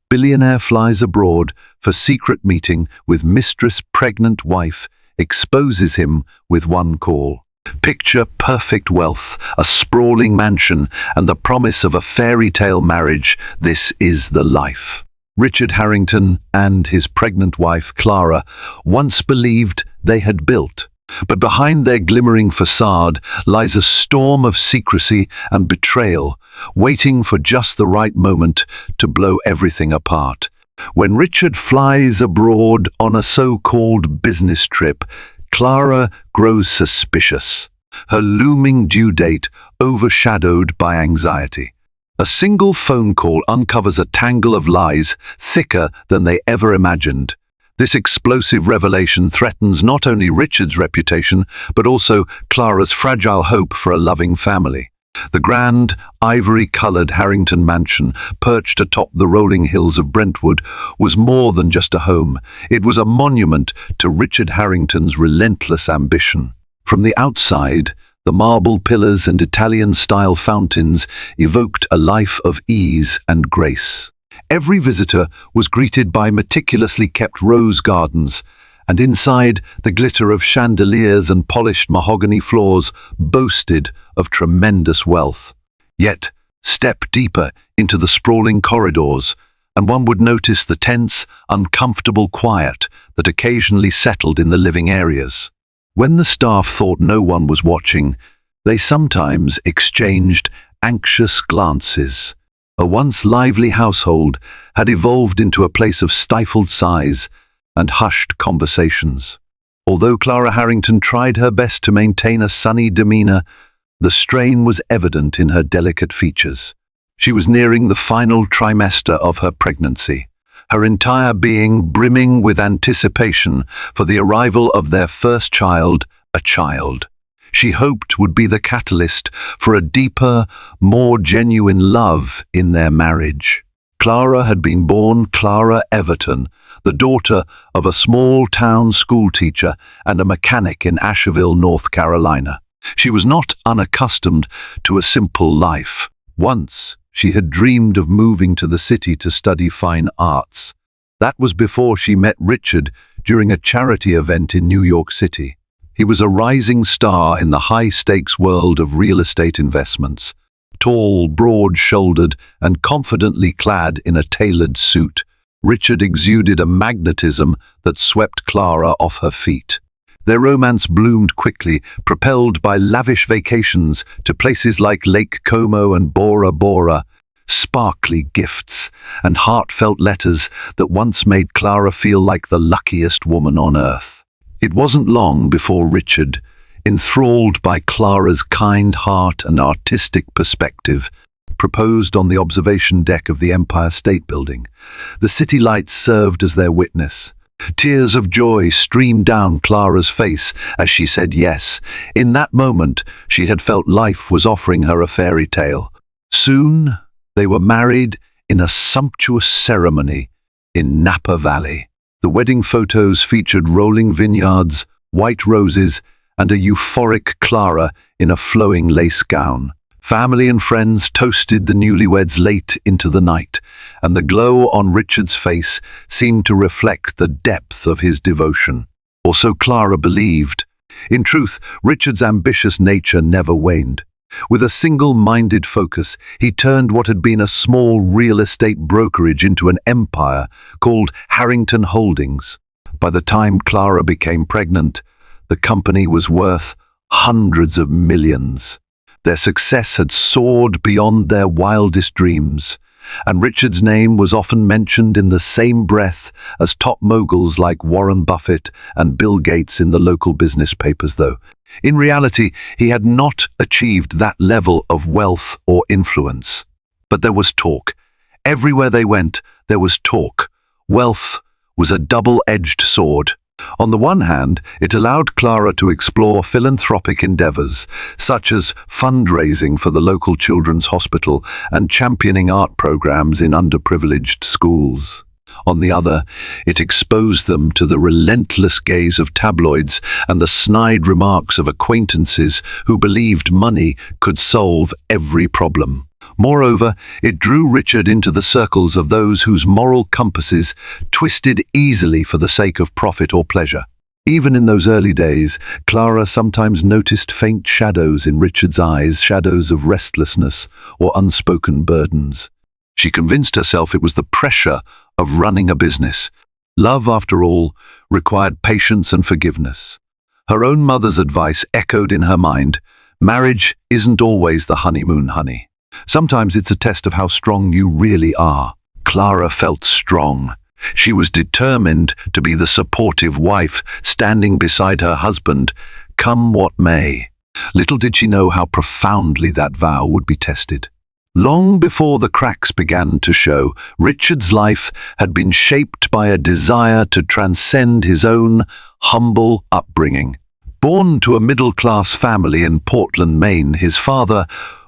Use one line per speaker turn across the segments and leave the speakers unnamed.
Billionaire flies abroad for secret meeting with Mistress' pregnant wife, exposes him with one call. Picture perfect wealth, a sprawling mansion, and the promise of a fairy tale marriage. This is the life Richard Harrington and his pregnant wife, Clara, once believed they had built. But behind their glimmering facade lies a storm of secrecy and betrayal, waiting for just the right moment to blow everything apart. When Richard flies abroad on a so-called business trip, Clara grows suspicious, her looming due date overshadowed by anxiety. A single phone call uncovers a tangle of lies thicker than they ever imagined. This explosive revelation threatens not only Richard's reputation, but also Clara's fragile hope for a loving family. The grand, ivory-coloured Harrington mansion, perched atop the rolling hills of Brentwood, was more than just a home. It was a monument to Richard Harrington's relentless ambition. From the outside, the marble pillars and Italian-style fountains evoked a life of ease and grace. Every visitor was greeted by meticulously kept rose gardens, and inside, the glitter of chandeliers and polished mahogany floors boasted of tremendous wealth. Yet, step deeper into the sprawling corridors, and one would notice the tense, uncomfortable quiet that occasionally settled in the living areas. When the staff thought no one was watching, they sometimes exchanged anxious glances. A once lively household had evolved into a place of stifled sighs and hushed conversations. Although Clara Harrington tried her best to maintain a sunny demeanor, the strain was evident in her delicate features. She was nearing the final trimester of her pregnancy, her entire being brimming with anticipation for the arrival of their first child, a child she hoped would be the catalyst for a deeper, more genuine love in their marriage. Clara had been born Clara Everton, the daughter of a small-town schoolteacher and a mechanic in Asheville, North Carolina. She was not unaccustomed to a simple life. Once, she had dreamed of moving to the city to study fine arts. That was before she met Richard during a charity event in New York City. He was a rising star in the high-stakes world of real estate investments. Tall, broad-shouldered, and confidently clad in a tailored suit, Richard exuded a magnetism that swept Clara off her feet. Their romance bloomed quickly, propelled by lavish vacations to places like Lake Como and Bora Bora, sparkly gifts and heartfelt letters that once made Clara feel like the luckiest woman on earth. It wasn't long before Richard, enthralled by Clara's kind heart and artistic perspective, proposed on the observation deck of the Empire State Building. The city lights served as their witness. Tears of joy streamed down Clara's face as she said yes. In that moment, she had felt life was offering her a fairy tale. Soon, they were married in a sumptuous ceremony in Napa Valley. The wedding photos featured rolling vineyards, white roses, and a euphoric Clara in a flowing lace gown. Family and friends toasted the newlyweds late into the night, and the glow on Richard's face seemed to reflect the depth of his devotion. Or so Clara believed. In truth, Richard's ambitious nature never waned. With a single-minded focus, he turned what had been a small real estate brokerage into an empire called Harrington Holdings. By the time Clara became pregnant, the company was worth hundreds of millions. Their success had soared beyond their wildest dreams, and Richard's name was often mentioned in the same breath as top moguls like Warren Buffett and Bill Gates in the local business papers, though. In reality, he had not achieved that level of wealth or influence. But there was talk. Everywhere they went, there was talk. Wealth was a double-edged sword. On the one hand, it allowed Clara to explore philanthropic endeavors, such as fundraising for the local children's hospital and championing art programs in underprivileged schools. On the other, it exposed them to the relentless gaze of tabloids and the snide remarks of acquaintances who believed money could solve every problem. Moreover, it drew Richard into the circles of those whose moral compasses twisted easily for the sake of profit or pleasure. Even in those early days, Clara sometimes noticed faint shadows in Richard's eyes, shadows of restlessness or unspoken burdens. She convinced herself it was the pressure of running a business. Love, after all, required patience and forgiveness. Her own mother's advice echoed in her mind: marriage isn't always the honeymoon, honey. Sometimes it's a test of how strong you really are. Clara felt strong. She was determined to be the supportive wife, standing beside her husband, come what may. Little did she know how profoundly that vow would be tested. Long before the cracks began to show, Richard's life had been shaped by a desire to transcend his own humble upbringing. Born to a middle-class family in Portland, Maine, his father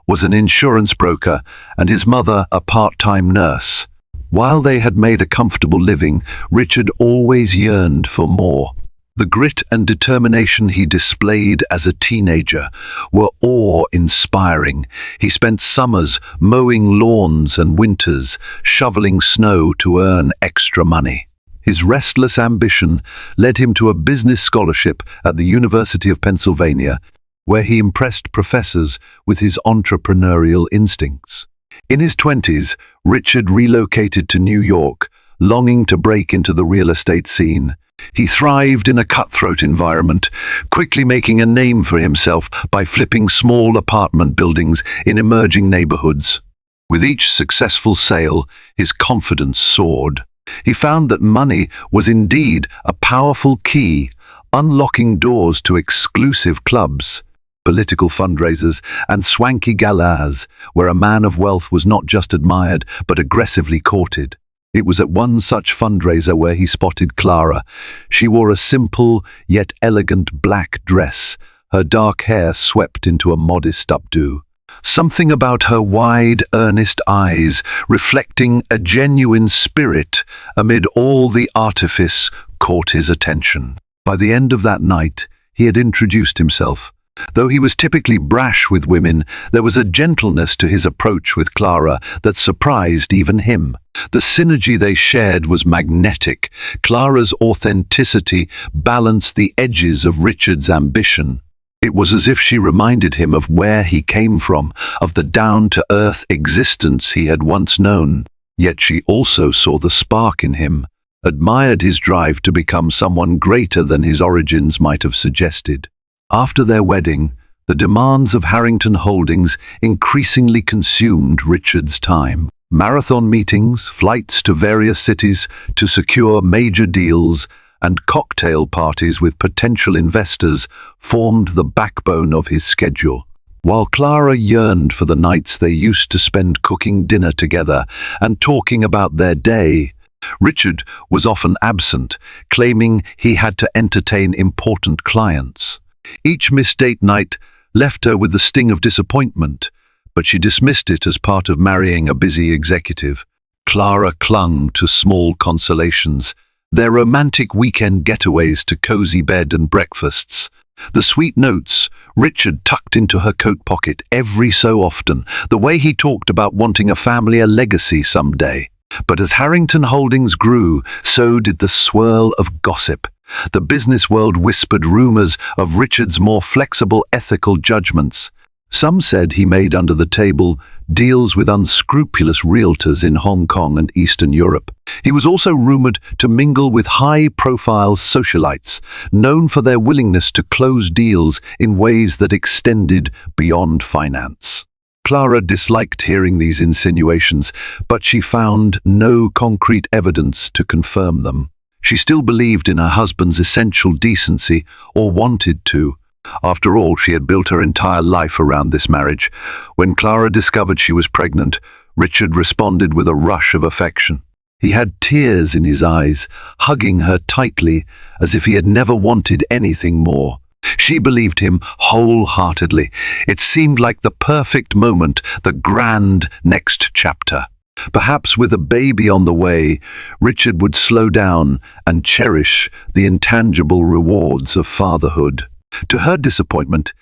was an insurance broker and his mother a part-time nurse. While they had made a comfortable living, Richard always yearned for more. The grit and determination he displayed as a teenager were awe-inspiring. He spent summers mowing lawns and winters shoveling snow to earn extra money. His restless ambition led him to a business scholarship at the University of Pennsylvania, where he impressed professors with his entrepreneurial instincts. In his 20s, Richard relocated to New York, longing to break into the real estate scene. He thrived in a cutthroat environment, quickly making a name for himself by flipping small apartment buildings in emerging neighborhoods. With each successful sale, his confidence soared. He found that money was indeed a powerful key, unlocking doors to exclusive clubs, political fundraisers, and swanky galas, where a man of wealth was not just admired, but aggressively courted. It was at one such fundraiser where he spotted Clara. She wore a simple yet elegant black dress, her dark hair swept into a modest updo. Something about her wide, earnest eyes, reflecting a genuine spirit amid all the artifice, caught his attention. By the end of that night, he had introduced himself. Though he was typically brash with women, there was a gentleness to his approach with Clara that surprised even him. The synergy they shared was magnetic. Clara's authenticity balanced the edges of Richard's ambition. It was as if she reminded him of where he came from, of the down-to-earth existence he had once known. Yet she also saw the spark in him, admired his drive to become someone greater than his origins might have suggested. After their wedding, the demands of Harrington Holdings increasingly consumed Richard's time. Marathon meetings, flights to various cities to secure major deals, and cocktail parties with potential investors formed the backbone of his schedule. While Clara yearned for the nights they used to spend cooking dinner together and talking about their day, Richard was often absent, claiming he had to entertain important clients. Each missed date night left her with the sting of disappointment, but she dismissed it as part of marrying a busy executive. Clara clung to small consolations, their romantic weekend getaways to cozy bed and breakfasts, the sweet notes Richard tucked into her coat pocket every so often, the way he talked about wanting a family, a legacy someday. But as Harrington Holdings grew, so did the swirl of gossip. The business world whispered rumors of Richard's more flexible ethical judgments. Some said he made under the table deals with unscrupulous realtors in Hong Kong and Eastern Europe. He was also rumored to mingle with high-profile socialites, known for their willingness to close deals in ways that extended beyond finance. Clara disliked hearing these insinuations, but she found no concrete evidence to confirm them. She still believed in her husband's essential decency, or wanted to. After all, she had built her entire life around this marriage. When Clara discovered she was pregnant, Richard responded with a rush of affection. He had tears in his eyes, hugging her tightly as if he had never wanted anything more. She believed him wholeheartedly. It seemed like the perfect moment, the grand next chapter. Perhaps with a baby on the way, Richard would slow down and cherish the intangible rewards of fatherhood. To her disappointment,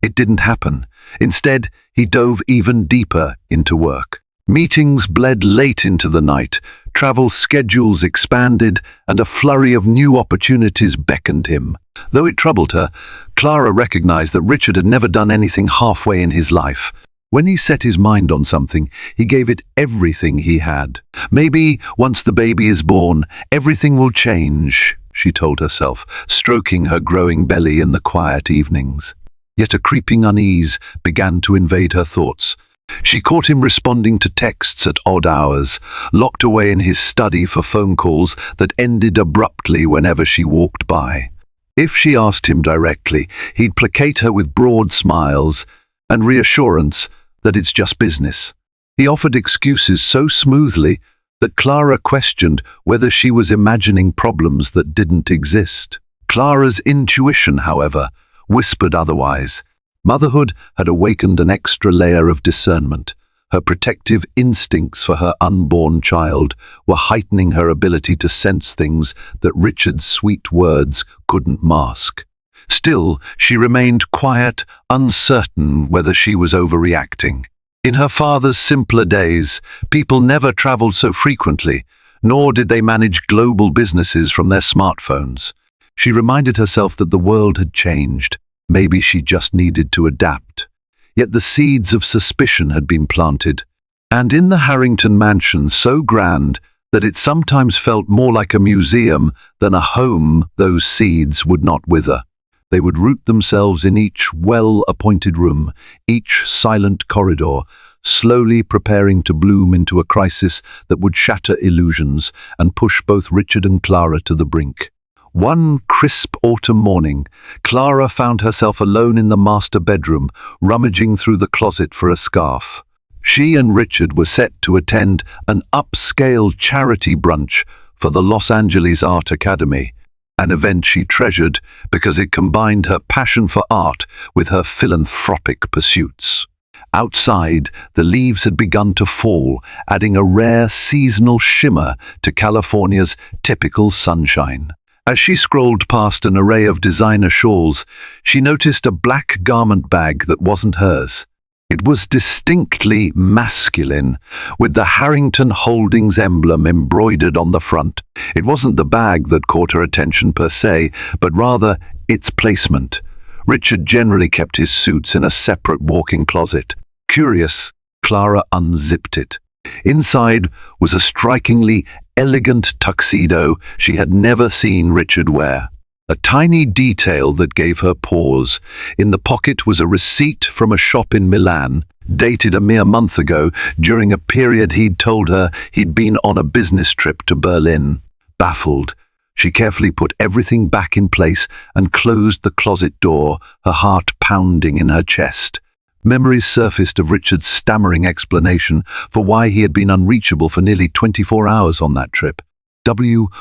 it didn't happen. Instead, he dove even deeper into work. Meetings bled late into the night, travel schedules expanded, and a flurry of new opportunities beckoned him. Though it troubled her, Clara recognized that Richard had never done anything halfway in his life. When he set his mind on something, he gave it everything he had. Maybe once the baby is born, everything will change, she told herself, stroking her growing belly in the quiet evenings. Yet a creeping unease began to invade her thoughts. She caught him responding to texts at odd hours, locked away in his study for phone calls that ended abruptly whenever she walked by. If she asked him directly, he'd placate her with broad smiles and reassurance that it's just business. He offered excuses so smoothly that Clara questioned whether she was imagining problems that didn't exist. Clara's intuition, however, whispered otherwise. Motherhood had awakened an extra layer of discernment. Her protective instincts for her unborn child were heightening her ability to sense things that Richard's sweet words couldn't mask. Still, she remained quiet, uncertain whether she was overreacting. In her father's simpler days, people never traveled so frequently, nor did they manage global businesses from their smartphones. She reminded herself that the world had changed. Maybe she just needed to adapt. Yet the seeds of suspicion had been planted, and in the Harrington mansion so grand that it sometimes felt more like a museum than a home, those seeds would not wither. They would root themselves in each well-appointed room, each silent corridor, slowly preparing to bloom into a crisis that would shatter illusions and push both Richard and Clara to the brink. One crisp autumn morning, Clara found herself alone in the master bedroom, rummaging through the closet for a scarf. She and Richard were set to attend an upscale charity brunch for the Los Angeles Art Academy, an event she treasured because it combined her passion for art with her philanthropic pursuits. Outside, the leaves had begun to fall, adding a rare seasonal shimmer to California's typical sunshine. As she scrolled past an array of designer shawls, she noticed a black garment bag that wasn't hers. It was distinctly masculine, with the Harrington Holdings emblem embroidered on the front. It wasn't the bag that caught her attention per se, but rather its placement. Richard generally kept his suits in a separate walk-in closet. Curious, Clara unzipped it. Inside was a strikingly elegant tuxedo she had never seen Richard wear. A tiny detail that gave her pause. In the pocket was a receipt from a shop in Milan, dated a mere month ago, during a period he'd told her he'd been on a business trip to Berlin. Baffled, she carefully put everything back in place and closed the closet door, her heart pounding in her chest. Memories surfaced of Richard's stammering explanation for why he had been unreachable for nearly 24 hours on that trip.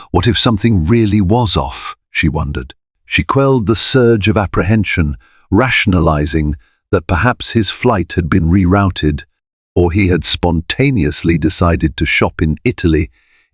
What if something really was off, she wondered. She quelled the surge of apprehension, rationalizing that perhaps his flight had been rerouted, or he had spontaneously decided to shop in Italy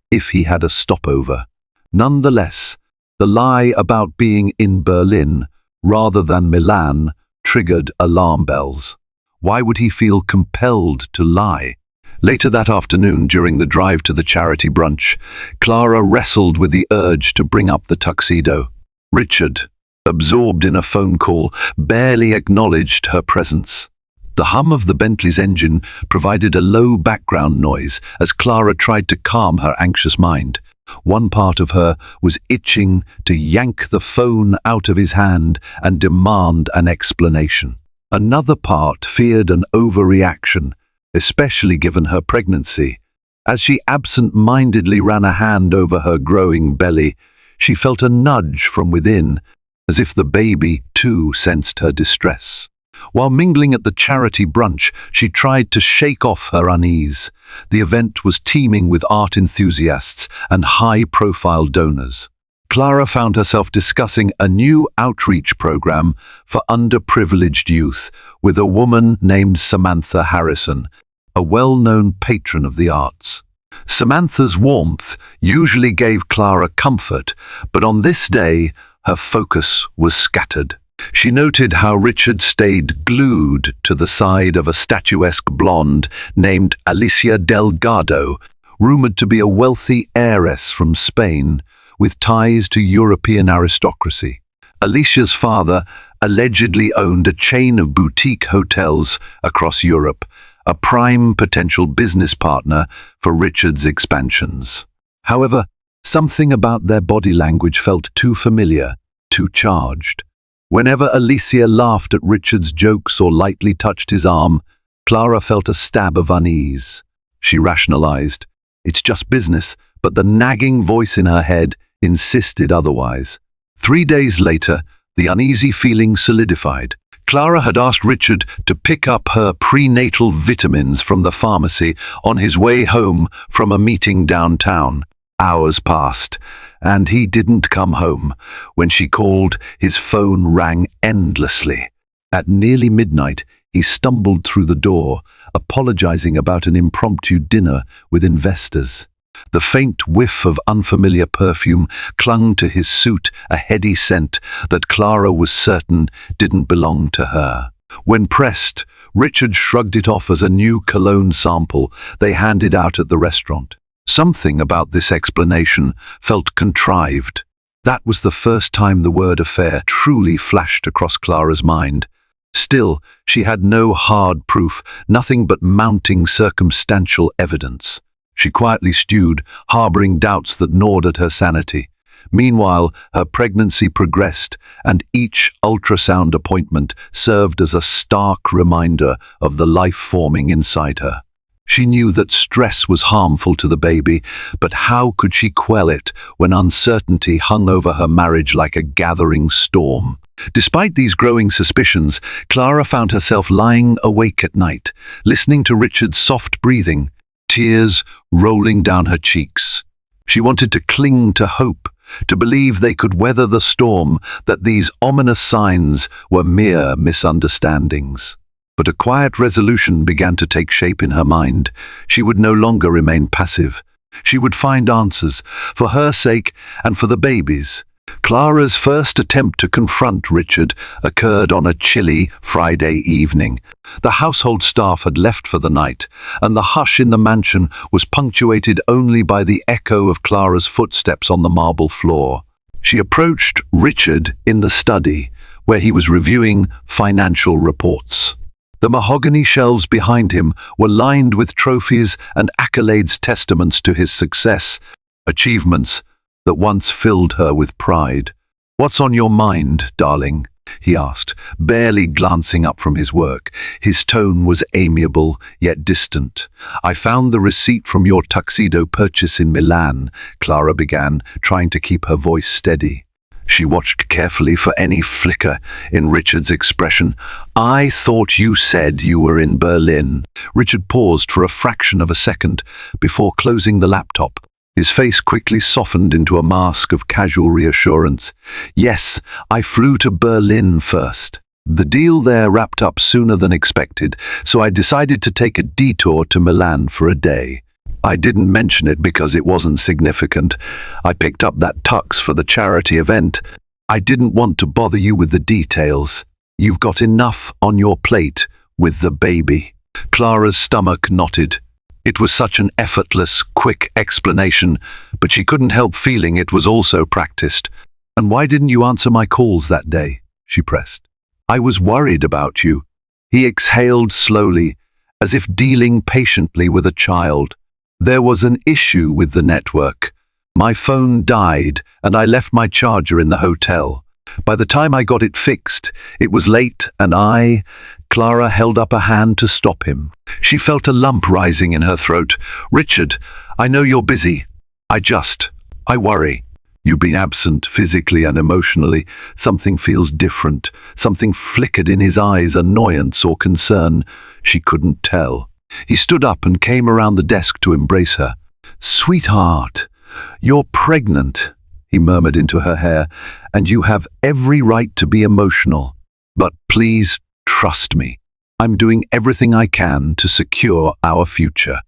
if he had a stopover. Nonetheless, the lie about being in Berlin rather than Milan triggered alarm bells. Why would he feel compelled to lie? Later that afternoon, during the drive to the charity brunch, Clara wrestled with the urge to bring up the tuxedo. Richard, absorbed in a phone call, barely acknowledged her presence. The hum of the Bentley's engine provided a low background noise as Clara tried to calm her anxious mind. One part of her was itching to yank the phone out of his hand and demand an explanation. Another part feared an overreaction, especially given her pregnancy. As she absent-mindedly ran a hand over her growing belly, she felt a nudge from within, as if the baby, too, sensed her distress. While mingling at the charity brunch, she tried to shake off her unease. The event was teeming with art enthusiasts and high-profile donors. Clara found herself discussing a new outreach program for underprivileged youth with a woman named Samantha Harrison, a well-known patron of the arts. Samantha's warmth usually gave Clara comfort, but on this day, her focus was scattered. She noted how Richard stayed glued to the side of a statuesque blonde named Alicia Delgado, rumored to be a wealthy heiress from Spain with ties to European aristocracy. Alicia's father allegedly owned a chain of boutique hotels across Europe, a prime potential business partner for Richard's expansions. However, something about their body language felt too familiar, too charged. Whenever Alicia laughed at Richard's jokes or lightly touched his arm, Clara felt a stab of unease. She rationalized, "It's just business," but the nagging voice in her head insisted otherwise. 3 days later, the uneasy feeling solidified. Clara had asked Richard to pick up her prenatal vitamins from the pharmacy on his way home from a meeting downtown. Hours passed, and he didn't come home. When she called, his phone rang endlessly. At nearly midnight, he stumbled through the door, apologizing about an impromptu dinner with investors. The faint whiff of unfamiliar perfume clung to his suit, a heady scent that Clara was certain didn't belong to her. When pressed, Richard shrugged it off as a new cologne sample they handed out at the restaurant. Something about this explanation felt contrived. That was the first time the word affair truly flashed across Clara's mind. Still, she had no hard proof, nothing but mounting circumstantial evidence. She quietly stewed, harboring doubts that gnawed at her sanity. Meanwhile, her pregnancy progressed, and each ultrasound appointment served as a stark reminder of the life forming inside her. She knew that stress was harmful to the baby, but how could she quell it when uncertainty hung over her marriage like a gathering storm? Despite these growing suspicions, Clara found herself lying awake at night, listening to Richard's soft breathing, tears rolling down her cheeks. She wanted to cling to hope, to believe they could weather the storm, that these ominous signs were mere misunderstandings. But a quiet resolution began to take shape in her mind. She would no longer remain passive. She would find answers, for her sake and for the baby's. Clara's first attempt to confront Richard occurred on a chilly Friday evening. The household staff had left for the night, and the hush in the mansion was punctuated only by the echo of Clara's footsteps on the marble floor. She approached Richard in the study, where he was reviewing financial reports. The mahogany shelves behind him were lined with trophies and accolades, testaments to his success, achievements that once filled her with pride. "What's on your mind, darling?" he asked, barely glancing up from his work. His tone was amiable, yet distant. "I found the receipt from your tuxedo purchase in Milan," Clara began, trying to keep her voice steady. She watched carefully for any flicker in Richard's expression. "I thought you said you were in Berlin." Richard paused for a fraction of a second before closing the laptop. His face quickly softened into a mask of casual reassurance. "Yes, I flew to Berlin first. The deal there wrapped up sooner than expected, so I decided to take a detour to Milan for a day. I didn't mention it because it wasn't significant. I picked up that tux for the charity event. I didn't want to bother you with the details. You've got enough on your plate with the baby." Clara's stomach knotted. It was such an effortless, quick explanation, but she couldn't help feeling it was also practiced. "And why didn't you answer my calls that day?" she pressed. "I was worried about you." He exhaled slowly, as if dealing patiently with a child. "There was an issue with the network. My phone died, and I left my charger in the hotel. By the time I got it fixed, it was late, and Clara held up a hand to stop him. She felt a lump rising in her throat. "Richard, I know you're busy. I worry. You've been absent physically and emotionally. Something feels different." Something flickered in his eyes, annoyance or concern. She couldn't tell. He stood up and came around the desk to embrace her. "Sweetheart, you're pregnant," he murmured into her hair, "and you have every right to be emotional. But please, trust me. I'm doing everything I can to secure our future.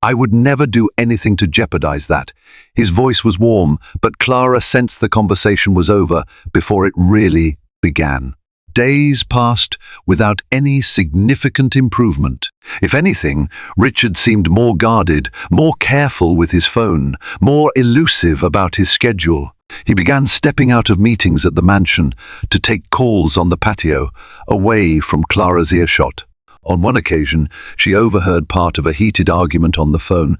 I would never do anything to jeopardize that." His voice was warm, but Clara sensed the conversation was over before it really began. Days passed without any significant improvement. If anything, Richard seemed more guarded, more careful with his phone, more elusive about his schedule. He began stepping out of meetings at the mansion to take calls on the patio, away from Clara's earshot. On one occasion, she overheard part of a heated argument on the phone.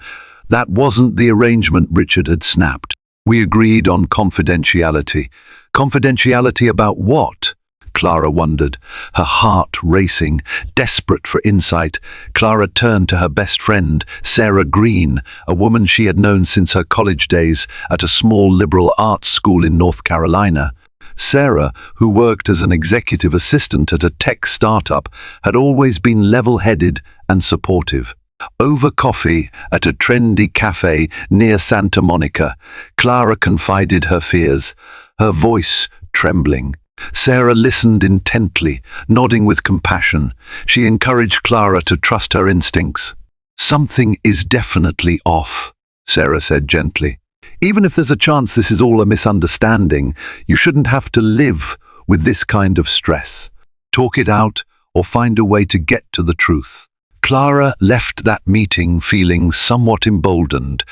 That wasn't the arrangement Richard had snapped. We agreed on confidentiality. Confidentiality about what? Clara wondered, her heart racing. Desperate for insight, Clara turned to her best friend, Sarah Green, a woman she had known since her college days at a small liberal arts school in North Carolina. Sarah, who worked as an executive assistant at a tech startup, had always been level-headed and supportive. Over coffee at a trendy cafe near Santa Monica, Clara confided her fears, her voice trembling. Sarah listened intently, nodding with compassion. She encouraged Clara to trust her instincts. "Something is definitely off," Sarah said gently. "Even if there's a chance this is all a misunderstanding, you shouldn't have to live with this kind of stress. Talk it out or find a way to get to the truth." Clara left that meeting feeling somewhat emboldened.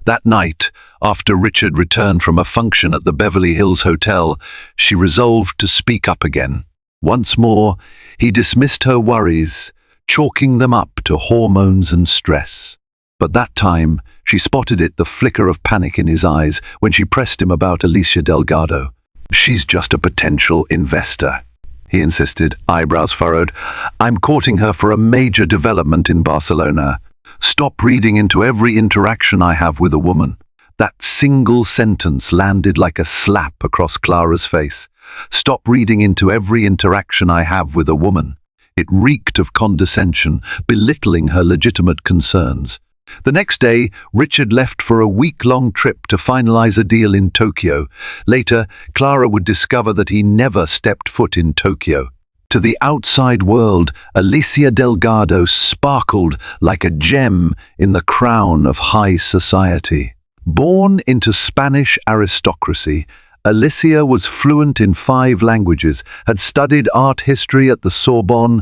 That night, after Richard returned from a function at the Beverly Hills Hotel, she resolved to speak up again. Once more, he dismissed her worries, chalking them up to hormones and stress. But that time, she spotted the flicker of panic in his eyes when she pressed him about Alicia Delgado. "She's just a potential investor," he insisted, eyebrows furrowed. "I'm courting her for a major development in Barcelona. Stop reading into every interaction I have with a woman." That single sentence landed like a slap across Clara's face. "Stop reading into every interaction I have with a woman." It reeked of condescension, belittling her legitimate concerns. The next day, Richard left for a week-long trip to finalize a deal in Tokyo. Later, Clara would discover that he never stepped foot in Tokyo. To the outside world, Alicia Delgado sparkled like a gem in the crown of high society. Born into Spanish aristocracy, Alicia was fluent in 5 languages, had studied art history at the Sorbonne,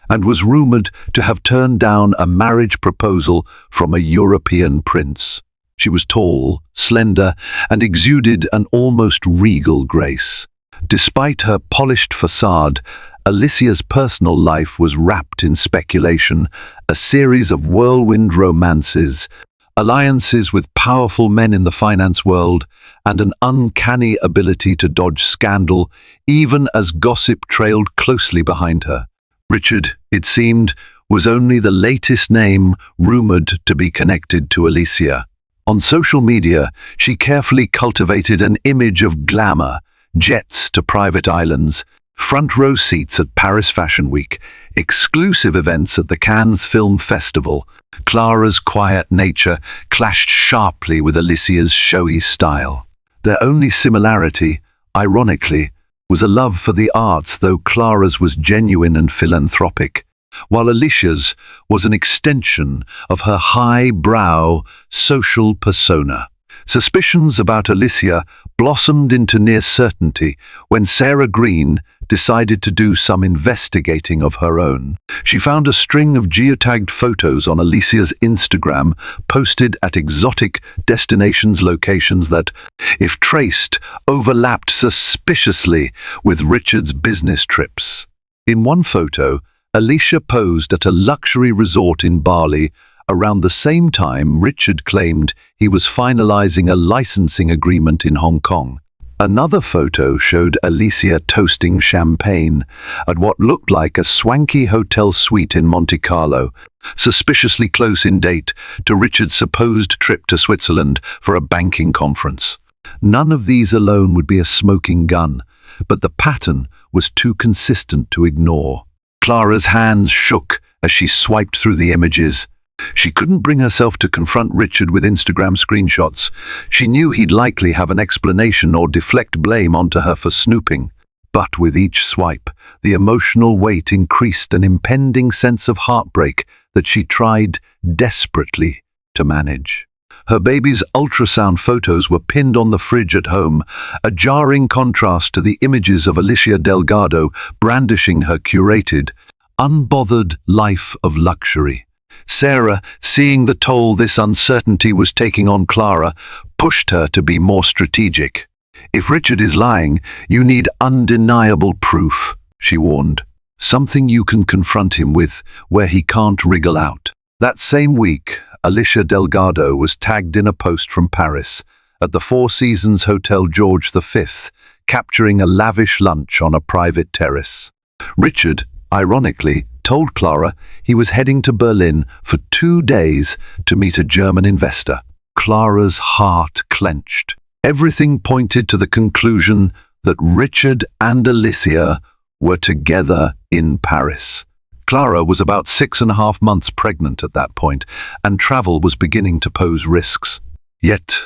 and was rumored to have turned down a marriage proposal from a European prince. She was tall, slender, and exuded an almost regal grace. Despite her polished facade, Alicia's personal life was wrapped in speculation, a series of whirlwind romances, alliances with powerful men in the finance world, and an uncanny ability to dodge scandal, even as gossip trailed closely behind her. Richard, it seemed, was only the latest name rumored to be connected to Alicia. On social media, she carefully cultivated an image of glamour, jets to private islands, front row seats at Paris Fashion Week, exclusive events at the Cannes Film Festival. Clara's quiet nature clashed sharply with Alicia's showy style. Their only similarity, ironically, was a love for the arts, though Clara's was genuine and philanthropic, while Alicia's was an extension of her high-brow social persona. Suspicions about Alicia blossomed into near certainty when Sarah Green decided to do some investigating of her own. She found a string of geotagged photos on Alicia's Instagram posted at exotic destinations locations that, if traced, overlapped suspiciously with Richard's business trips. In one photo, Alicia posed at a luxury resort in Bali around the same time Richard claimed he was finalizing a licensing agreement in Hong Kong. Another photo showed Alicia toasting champagne at what looked like a swanky hotel suite in Monte Carlo, suspiciously close in date to Richard's supposed trip to Switzerland for a banking conference. None of these alone would be a smoking gun, but the pattern was too consistent to ignore. Clara's hands shook as she swiped through the images. She couldn't bring herself to confront Richard with Instagram screenshots. She knew he'd likely have an explanation or deflect blame onto her for snooping. But with each swipe, the emotional weight increased, an impending sense of heartbreak that she tried desperately to manage. Her baby's ultrasound photos were pinned on the fridge at home, a jarring contrast to the images of Alicia Delgado brandishing her curated, unbothered life of luxury. Sarah, seeing the toll this uncertainty was taking on Clara, pushed her to be more strategic. "If Richard is lying, you need undeniable proof," she warned. "Something you can confront him with, where he can't wriggle out." That same week, Alicia Delgado was tagged in a post from Paris at the Four Seasons Hotel George V, capturing a lavish lunch on a private terrace. Richard, ironically, told Clara he was heading to Berlin for 2 days to meet a German investor. Clara's heart clenched. Everything pointed to the conclusion that Richard and Alicia were together in Paris. Clara was about 6.5 months pregnant at that point, and travel was beginning to pose risks. Yet,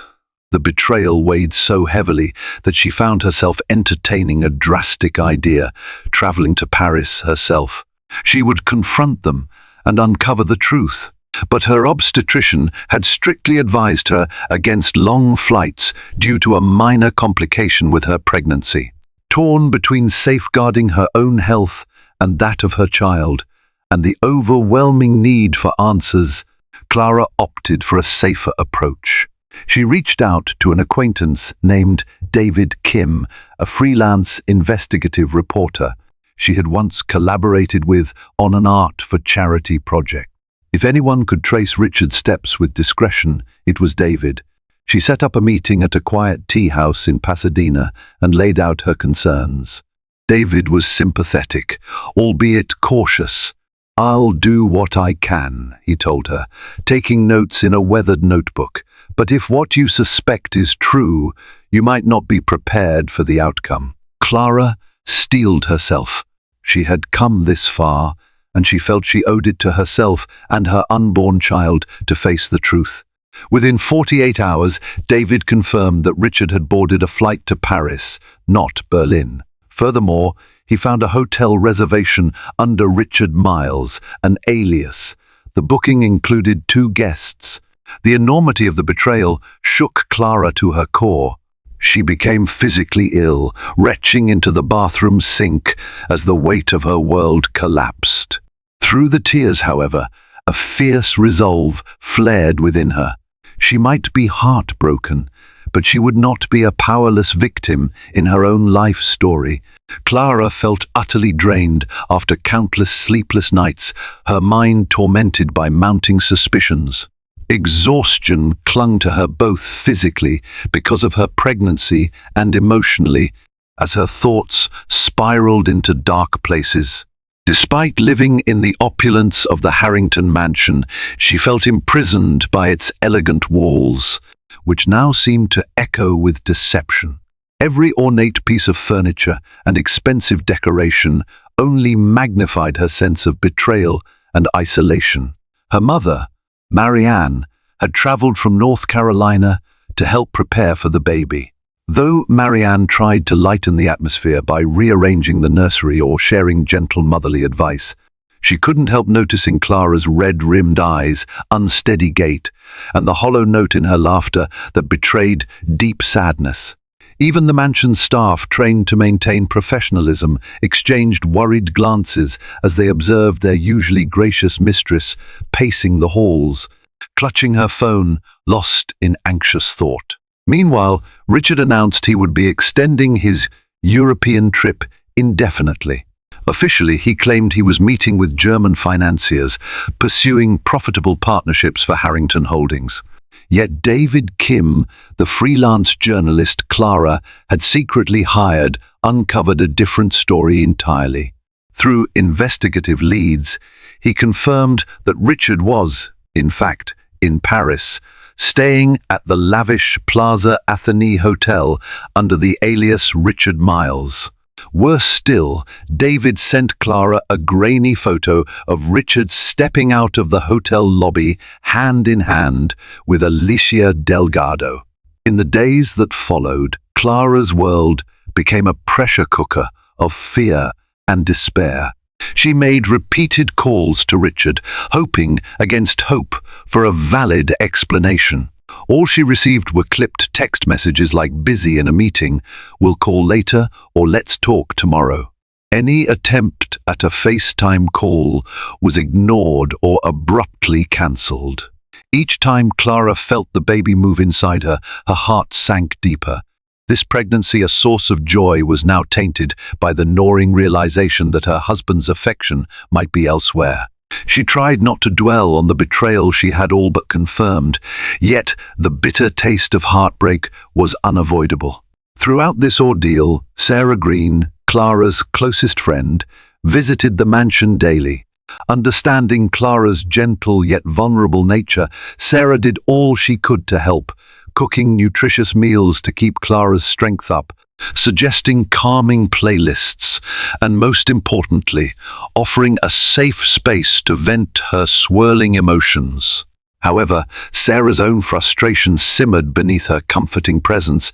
the betrayal weighed so heavily that she found herself entertaining a drastic idea, traveling to Paris herself. She would confront them and uncover the truth. But her obstetrician had strictly advised her against long flights due to a minor complication with her pregnancy. Torn between safeguarding her own health and that of her child, and the overwhelming need for answers, Clara opted for a safer approach. She reached out to an acquaintance named David Kim, a freelance investigative reporter she had once collaborated with on an art for charity project. If anyone could trace Richard's steps with discretion, it was David. She set up a meeting at a quiet tea house in Pasadena and laid out her concerns. David was sympathetic, albeit cautious. "I'll do what I can," he told her, taking notes in a weathered notebook. "But if what you suspect is true, you might not be prepared for the outcome." Clara steeled herself. She had come this far, and she felt she owed it to herself and her unborn child to face the truth. Within 48 hours, David confirmed that Richard had boarded a flight to Paris, not Berlin. Furthermore, he found a hotel reservation under Richard Miles, an alias. The booking included 2 guests. The enormity of the betrayal shook Clara to her core. She became physically ill, retching into the bathroom sink as the weight of her world collapsed. Through the tears, however, a fierce resolve flared within her. She might be heartbroken, but she would not be a powerless victim in her own life story. Clara felt utterly drained after countless sleepless nights, her mind tormented by mounting suspicions. Exhaustion clung to her both physically because of her pregnancy and emotionally, as her thoughts spiraled into dark places. Despite living in the opulence of the Harrington mansion, she felt imprisoned by its elegant walls, which now seemed to echo with deception. Every ornate piece of furniture and expensive decoration only magnified her sense of betrayal and isolation. Her mother, Marianne, had traveled from North Carolina to help prepare for the baby. Though Marianne tried to lighten the atmosphere by rearranging the nursery or sharing gentle motherly advice, she couldn't help noticing Clara's red-rimmed eyes, unsteady gait, and the hollow note in her laughter that betrayed deep sadness. Even the mansion's staff, trained to maintain professionalism, exchanged worried glances as they observed their usually gracious mistress pacing the halls, clutching her phone, lost in anxious thought. Meanwhile, Richard announced he would be extending his European trip indefinitely. Officially, he claimed he was meeting with German financiers, pursuing profitable partnerships for Harrington Holdings. Yet David Kim, the freelance journalist Clara had secretly hired, uncovered a different story entirely. Through investigative leads, he confirmed that Richard was, in fact, in Paris, staying at the lavish Plaza Athénée Hotel under the alias Richard Miles. Worse still, David sent Clara a grainy photo of Richard stepping out of the hotel lobby hand in hand with Alicia Delgado. In the days that followed, Clara's world became a pressure cooker of fear and despair. She made repeated calls to Richard, hoping against hope for a valid explanation. All she received were clipped text messages like "busy in a meeting," "will call later," or "let's talk tomorrow." Any attempt at a FaceTime call was ignored or abruptly cancelled. Each time Clara felt the baby move inside her, her heart sank deeper. This pregnancy, a source of joy, was now tainted by the gnawing realization that her husband's affection might be elsewhere. She tried not to dwell on the betrayal she had all but confirmed, yet the bitter taste of heartbreak was unavoidable. Throughout this ordeal, Sarah Green, Clara's closest friend, visited the mansion daily. Understanding Clara's gentle yet vulnerable nature, Sarah did all she could to help, cooking nutritious meals to keep Clara's strength up, suggesting calming playlists, and most importantly, offering a safe space to vent her swirling emotions. However, Sarah's own frustration simmered beneath her comforting presence.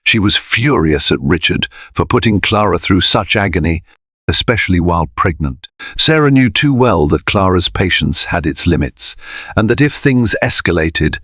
She was furious at Richard for putting Clara through such agony, especially while pregnant. Sarah knew too well that Clara's patience had its limits, and that if things escalated,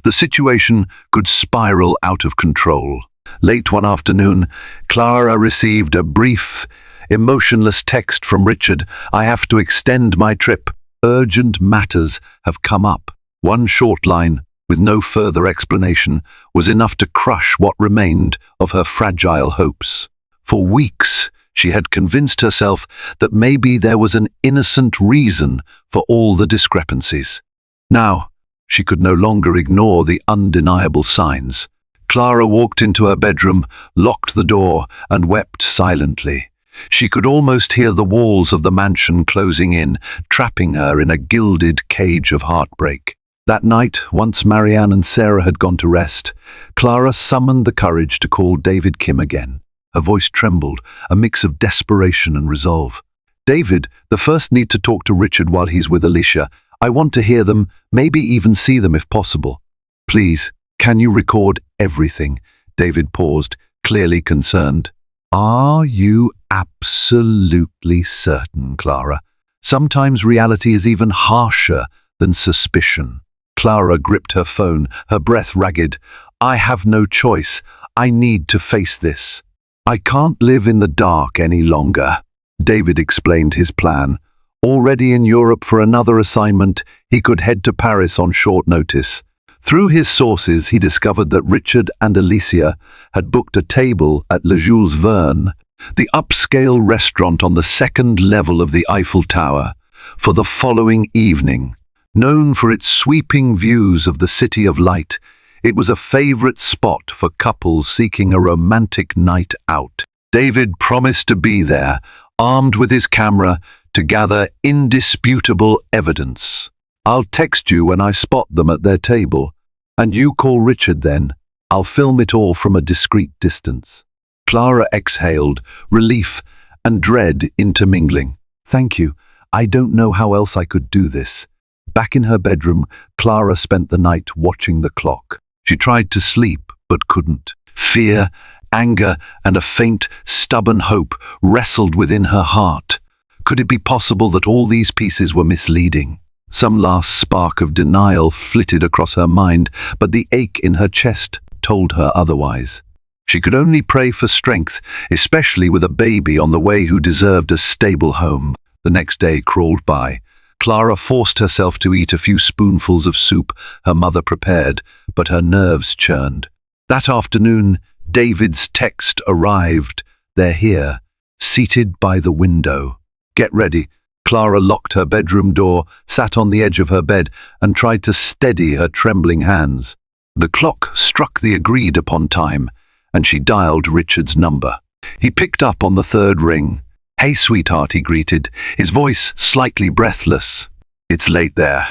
the situation could spiral out of control. Late one afternoon, Clara received a brief, emotionless text from Richard. "I have to extend my trip. Urgent matters have come up." One short line, with no further explanation, was enough to crush what remained of her fragile hopes. For weeks, she had convinced herself that maybe there was an innocent reason for all the discrepancies. Now, she could no longer ignore the undeniable signs. Clara walked into her bedroom, locked the door, and wept silently. She could almost hear the walls of the mansion closing in, trapping her in a gilded cage of heartbreak. That night, once Marianne and Sarah had gone to rest, Clara summoned the courage to call David Kim again. Her voice trembled, a mix of desperation and resolve. "David, the first need to talk to Richard while he's with Alicia. I want to hear them, maybe even see them if possible. Please, can you record everything?" David paused, clearly concerned. "Are you absolutely certain, Clara? Sometimes reality is even harsher than suspicion." Clara gripped her phone, her breath ragged. "I have no choice. I need to face this. I can't live in the dark any longer." David explained his plan. Already in Europe for another assignment, he could head to Paris on short notice. Through his sources, he discovered that Richard and Alicia had booked a table at Le Jules Verne, the upscale restaurant on the second level of the Eiffel Tower, for the following evening. Known for its sweeping views of the City of Light, it was a favorite spot for couples seeking a romantic night out. David promised to be there, armed with his camera, to gather indisputable evidence. "I'll text you when I spot them at their table, and you call Richard then. I'll film it all from a discreet distance." Clara exhaled, relief and dread intermingling. "Thank you. I don't know how else I could do this." Back in her bedroom, Clara spent the night watching the clock. She tried to sleep, but couldn't. Fear, anger, and a faint, stubborn hope wrestled within her heart. Could it be possible that all these pieces were misleading? Some last spark of denial flitted across her mind, but the ache in her chest told her otherwise. She could only pray for strength, especially with a baby on the way who deserved a stable home. The next day crawled by. Clara forced herself to eat a few spoonfuls of soup her mother prepared, but her nerves churned. That afternoon, David's text arrived. "They're here, seated by the window." "Get ready." Clara locked her bedroom door, sat on the edge of her bed, and tried to steady her trembling hands. The clock struck the agreed-upon time, and she dialed Richard's number. He picked up on the third ring. "Hey, sweetheart," he greeted, his voice slightly breathless. "It's late there.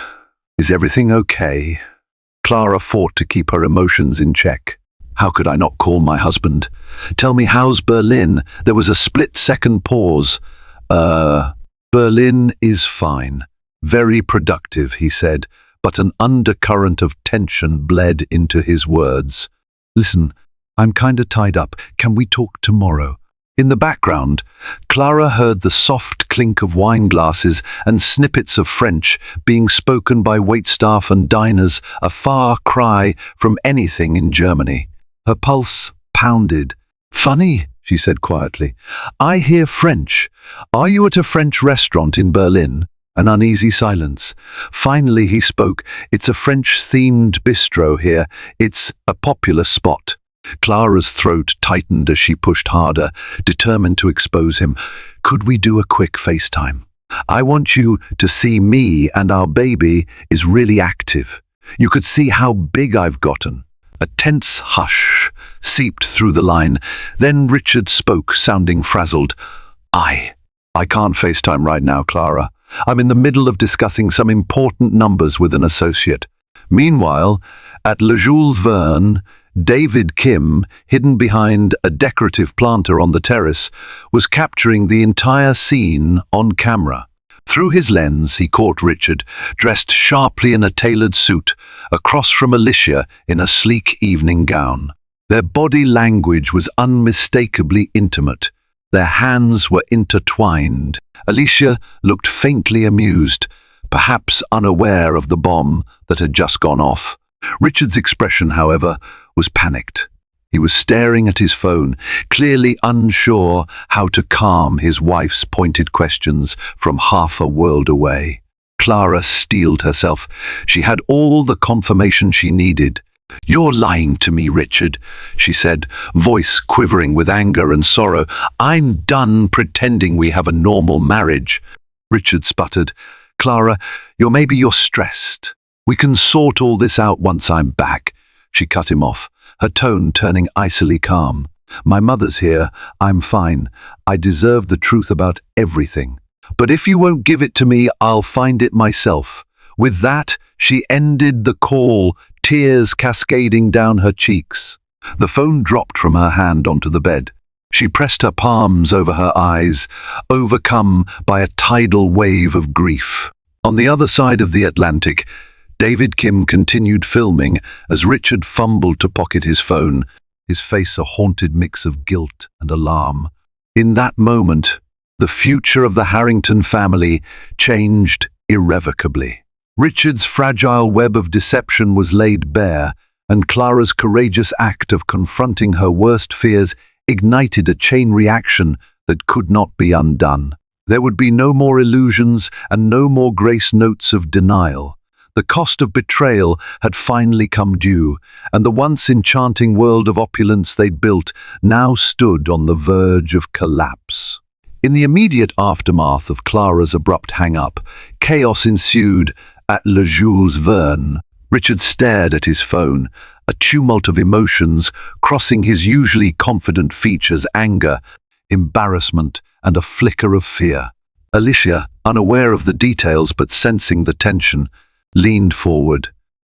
Is everything okay?" Clara fought to keep her emotions in check. How could I not call my husband? "Tell me, how's Berlin?" There was a split-second pause. Berlin is fine. Very productive," he said, but an undercurrent of tension bled into his words. "Listen, I'm kinda tied up. Can we talk tomorrow?" In the background, Clara heard the soft clink of wine glasses and snippets of French being spoken by waitstaff and diners, a far cry from anything in Germany. Her pulse pounded. "Funny," she said quietly. "I hear French. Are you at a French restaurant in Berlin?" An uneasy silence. Finally he spoke. "It's a French-themed bistro here. It's a popular spot." Clara's throat tightened as she pushed harder, determined to expose him. "Could we do a quick FaceTime? I want you to see me, and our baby is really active. You could see how big I've gotten." A tense hush seeped through the line. Then Richard spoke, sounding frazzled. I can't FaceTime right now, Clara. I'm in the middle of discussing some important numbers with an associate." Meanwhile, at Le Jules Verne, David Kim, hidden behind a decorative planter on the terrace, was capturing the entire scene on camera. Through his lens, he caught Richard, dressed sharply in a tailored suit, across from Alicia in a sleek evening gown. Their body language was unmistakably intimate. Their hands were intertwined. Alicia looked faintly amused, perhaps unaware of the bomb that had just gone off. Richard's expression, however, was panicked. He was staring at his phone, clearly unsure how to calm his wife's pointed questions from half a world away. Clara steeled herself. She had all the confirmation she needed. "You're lying to me, Richard," she said, voice quivering with anger and sorrow. "I'm done pretending we have a normal marriage." Richard sputtered. "Clara, maybe you're stressed. We can sort all this out once I'm back." She cut him off, her tone turning icily calm. "My mother's here. I'm fine. I deserve the truth about everything. But if you won't give it to me, I'll find it myself." With that, she ended the call, tears cascading down her cheeks. The phone dropped from her hand onto the bed. She pressed her palms over her eyes, overcome by a tidal wave of grief. On the other side of the Atlantic, David Kim continued filming as Richard fumbled to pocket his phone, his face a haunted mix of guilt and alarm. In that moment, the future of the Harrington family changed irrevocably. Richard's fragile web of deception was laid bare, and Clara's courageous act of confronting her worst fears ignited a chain reaction that could not be undone. There would be no more illusions and no more grace notes of denial. The cost of betrayal had finally come due, and the once enchanting world of opulence they'd built now stood on the verge of collapse. In the immediate aftermath of Clara's abrupt hang-up, chaos ensued at Le Jules Verne. Richard stared at his phone, a tumult of emotions crossing his usually confident features: anger, embarrassment, and a flicker of fear. Alicia, unaware of the details but sensing the tension, leaned forward.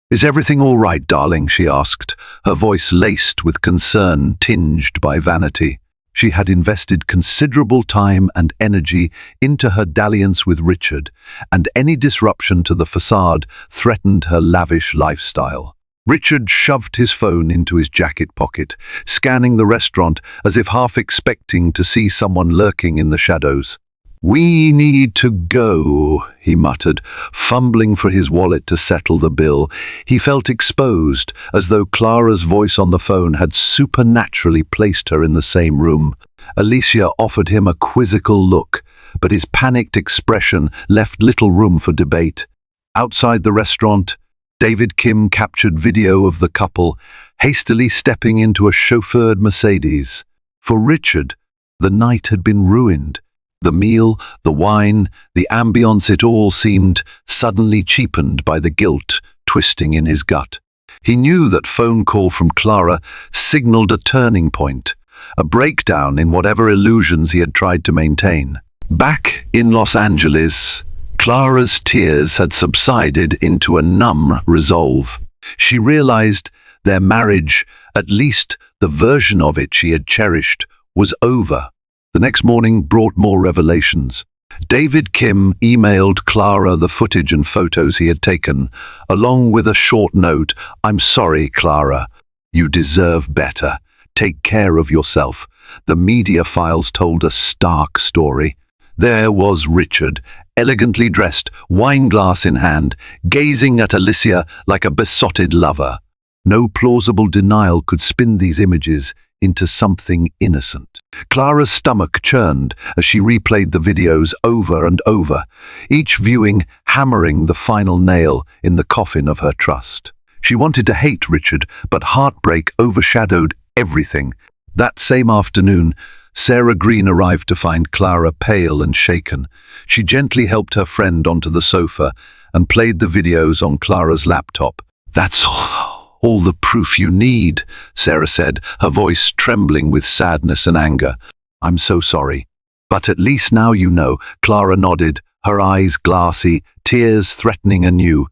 "Is everything all right, darling?" she asked, her voice laced with concern tinged by vanity. She had invested considerable time and energy into her dalliance with Richard, and any disruption to the facade threatened her lavish lifestyle. Richard shoved his phone into his jacket pocket, scanning the restaurant as if half expecting to see someone lurking in the shadows. "We need to go," he muttered, fumbling for his wallet to settle the bill. He felt exposed, as though Clara's voice on the phone had supernaturally placed her in the same room. Alicia offered him a quizzical look, but his panicked expression left little room for debate. Outside the restaurant, David Kim captured video of the couple hastily stepping into a chauffeured Mercedes. For Richard, the night had been ruined. The meal, the wine, the ambience, it all seemed suddenly cheapened by the guilt twisting in his gut. He knew that phone call from Clara signaled a turning point, a breakdown in whatever illusions he had tried to maintain. Back in Los Angeles, Clara's tears had subsided into a numb resolve. She realized their marriage, at least the version of it she had cherished, was over. The next morning brought more revelations. David Kim emailed Clara the footage and photos he had taken, along with a short note: "I'm sorry, Clara. You deserve better. Take care of yourself. The media files told a stark story. There was Richard, elegantly dressed, wineglass in hand, gazing at Alicia like a besotted lover. No plausible denial could spin these images into something innocent. Clara's stomach churned as she replayed the videos over and over, each viewing hammering the final nail in the coffin of her trust. She wanted to hate Richard, but heartbreak overshadowed everything. That same afternoon, Sarah Green arrived to find Clara pale and shaken. She gently helped her friend onto the sofa and played the videos on Clara's laptop. "That's all the proof you need," Sarah said, her voice trembling with sadness and anger. "I'm so sorry. But at least now you know." Clara nodded, her eyes glassy, tears threatening anew.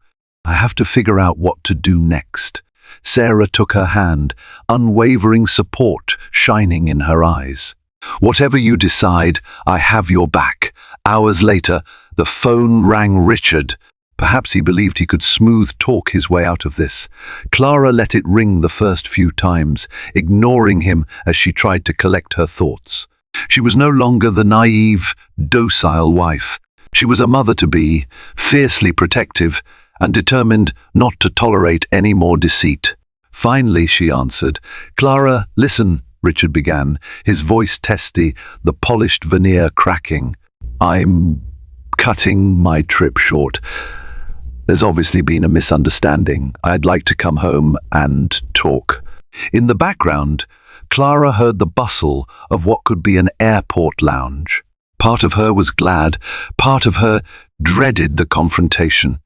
"I have to figure out what to do next." Sarah took her hand, unwavering support shining in her eyes. "Whatever you decide, I have your back." Hours later, the phone rang Richard. Perhaps he believed he could smooth talk his way out of this. Clara let it ring the first few times, ignoring him as she tried to collect her thoughts. She was no longer the naive, docile wife. She was a mother-to-be, fiercely protective, and determined not to tolerate any more deceit. Finally, she answered. "Clara, listen," Richard began, his voice testy, the polished veneer cracking. "I'm cutting my trip short. There's obviously been a misunderstanding. I'd like to come home and talk." In the background, Clara heard the bustle of what could be an airport lounge. Part of her was glad, part of her dreaded the confrontation.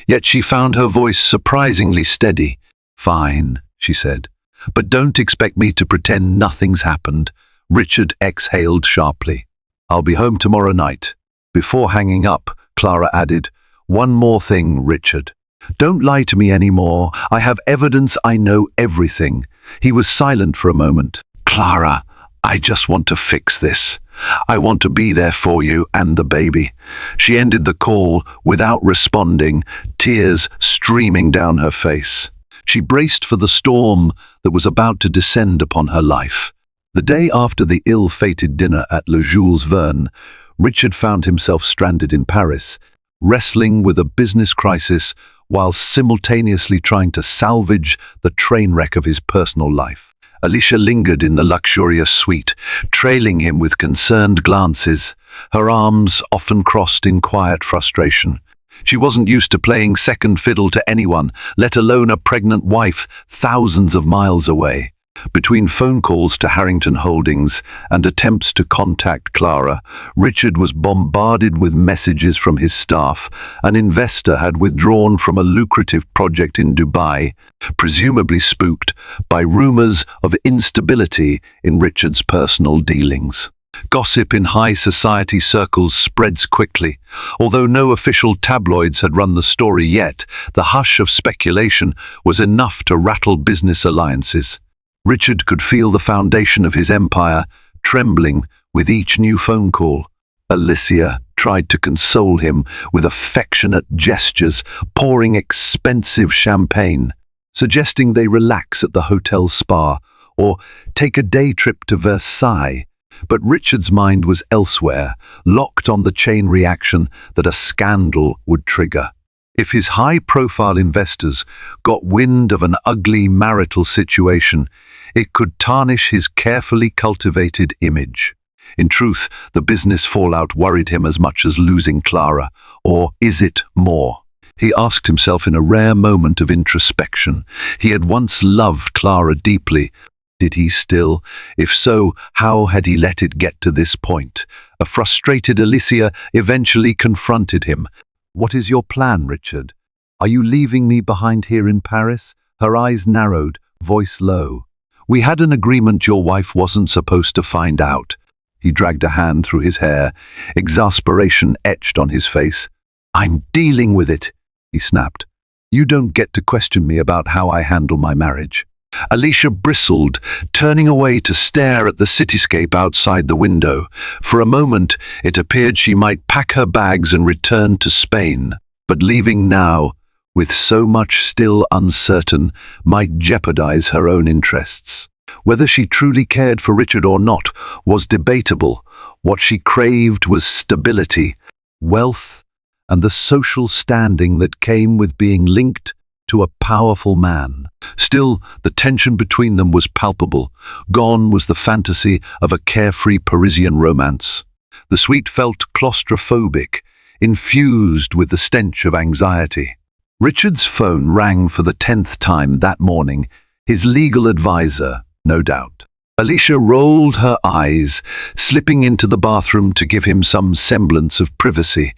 Yet she found her voice surprisingly steady. "Fine," she said, "but don't expect me to pretend nothing's happened." Richard exhaled sharply. "I'll be home tomorrow night." Before hanging up, Clara added, "One more thing, Richard. Don't lie to me anymore. I have evidence. I know everything." He was silent for a moment. "Clara, I just want to fix this. I want to be there for you and the baby." She ended the call without responding, tears streaming down her face. She braced for the storm that was about to descend upon her life. The day after the ill-fated dinner at Le Jules Verne, Richard found himself stranded in Paris, wrestling with a business crisis while simultaneously trying to salvage the train wreck of his personal life. Alicia lingered in the luxurious suite, trailing him with concerned glances, her arms often crossed in quiet frustration. She wasn't used to playing second fiddle to anyone, let alone a pregnant wife thousands of miles away. Between phone calls to Harrington Holdings and attempts to contact Clara, Richard was bombarded with messages from his staff. An investor had withdrawn from a lucrative project in Dubai, presumably spooked by rumors of instability in Richard's personal dealings. Gossip in high society circles spreads quickly. Although no official tabloids had run the story yet, the hush of speculation was enough to rattle business alliances. Richard could feel the foundation of his empire trembling with each new phone call. Alicia tried to console him with affectionate gestures, pouring expensive champagne, suggesting they relax at the hotel spa or take a day trip to Versailles. But Richard's mind was elsewhere, locked on the chain reaction that a scandal would trigger. If his high-profile investors got wind of an ugly marital situation, it could tarnish his carefully cultivated image. In truth, the business fallout worried him as much as losing Clara. Or is it more? He asked himself in a rare moment of introspection. He had once loved Clara deeply. Did he still? If so, how had he let it get to this point? A frustrated Alicia eventually confronted him. "What is your plan, Richard? Are you leaving me behind here in Paris?" Her eyes narrowed, voice low. "We had an agreement your wife wasn't supposed to find out." He dragged a hand through his hair, exasperation etched on his face. "I'm dealing with it," he snapped. "You don't get to question me about how I handle my marriage." Alicia bristled, turning away to stare at the cityscape outside the window. For a moment, it appeared she might pack her bags and return to Spain. But leaving now, with so much still uncertain, might jeopardize her own interests. Whether she truly cared for Richard or not was debatable. What she craved was stability, wealth, and the social standing that came with being linked to a powerful man. Still, the tension between them was palpable. Gone was the fantasy of a carefree Parisian romance. The suite felt claustrophobic, infused with the stench of anxiety. Richard's phone rang for the 10th time that morning, his legal advisor, no doubt. Alicia rolled her eyes, slipping into the bathroom to give him some semblance of privacy.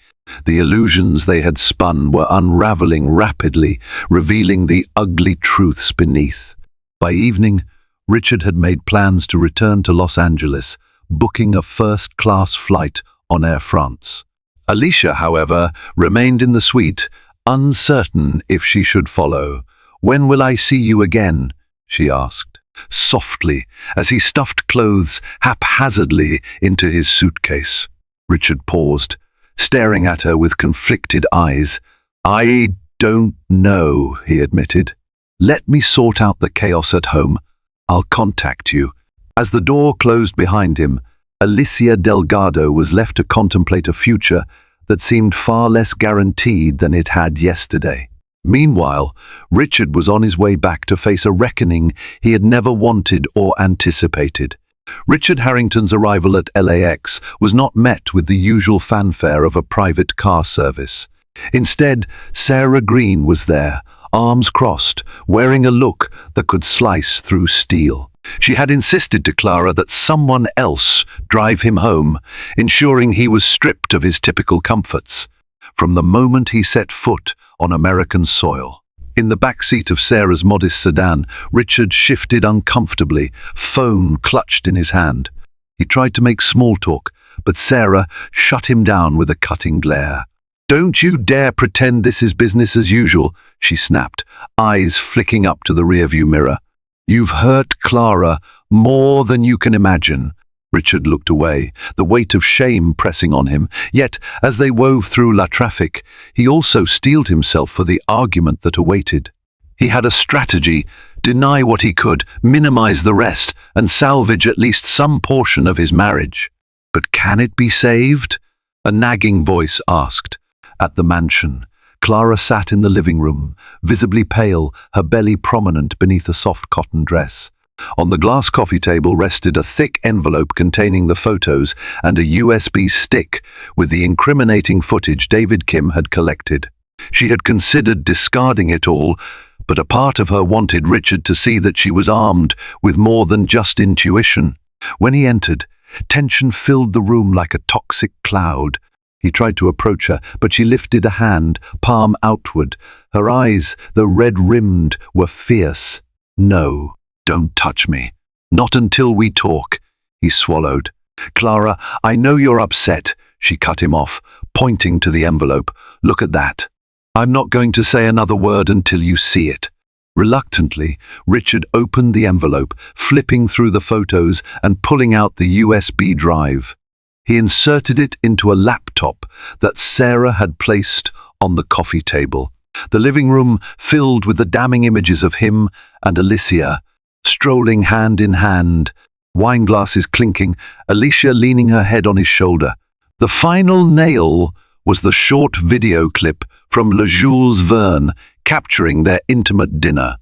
The illusions they had spun were unraveling rapidly, revealing the ugly truths beneath. By evening, Richard had made plans to return to Los Angeles, booking a first-class flight on Air France. Alicia, however, remained in the suite, uncertain if she should follow. "When will I see you again?" she asked, softly, as he stuffed clothes haphazardly into his suitcase. Richard paused, staring at her with conflicted eyes. "I don't know," he admitted. "Let me sort out the chaos at home. I'll contact you." As the door closed behind him, Alicia Delgado was left to contemplate a future that seemed far less guaranteed than it had yesterday. Meanwhile, Richard was on his way back to face a reckoning he had never wanted or anticipated. Richard Harrington's arrival at LAX was not met with the usual fanfare of a private car service. Instead, Sarah Green was there, arms crossed, wearing a look that could slice through steel. She had insisted to Clara that someone else drive him home, ensuring he was stripped of his typical comforts from the moment he set foot on American soil. In the back seat of Sarah's modest sedan, Richard shifted uncomfortably, phone clutched in his hand. He tried to make small talk, but Sarah shut him down with a cutting glare. "Don't you dare pretend this is business as usual," she snapped, eyes flicking up to the rearview mirror. "You've hurt Clara more than you can imagine." Richard looked away, the weight of shame pressing on him. Yet, as they wove through La Traffic, he also steeled himself for the argument that awaited. He had a strategy: deny what he could, minimize the rest, and salvage at least some portion of his marriage. But can it be saved? A nagging voice asked. At the mansion, Clara sat in the living room, visibly pale, her belly prominent beneath a soft cotton dress. On the glass coffee table rested a thick envelope containing the photos and a USB stick with the incriminating footage David Kim had collected. She had considered discarding it all, but a part of her wanted Richard to see that she was armed with more than just intuition. When he entered, tension filled the room like a toxic cloud. He tried to approach her, but she lifted a hand, palm outward. Her eyes, though red-rimmed, were fierce. "No, don't touch me. Not until we talk," he swallowed. "Clara, I know you're upset," she cut him off, pointing to the envelope. "Look at that. I'm not going to say another word until you see it." Reluctantly, Richard opened the envelope, flipping through the photos and pulling out the USB drive. He inserted it into a laptop that Sarah had placed on the coffee table. The living room filled with the damning images of him and Alicia, strolling hand in hand, wine glasses clinking, Alicia leaning her head on his shoulder. The final nail was the short video clip from Le Jules Verne capturing their intimate dinner.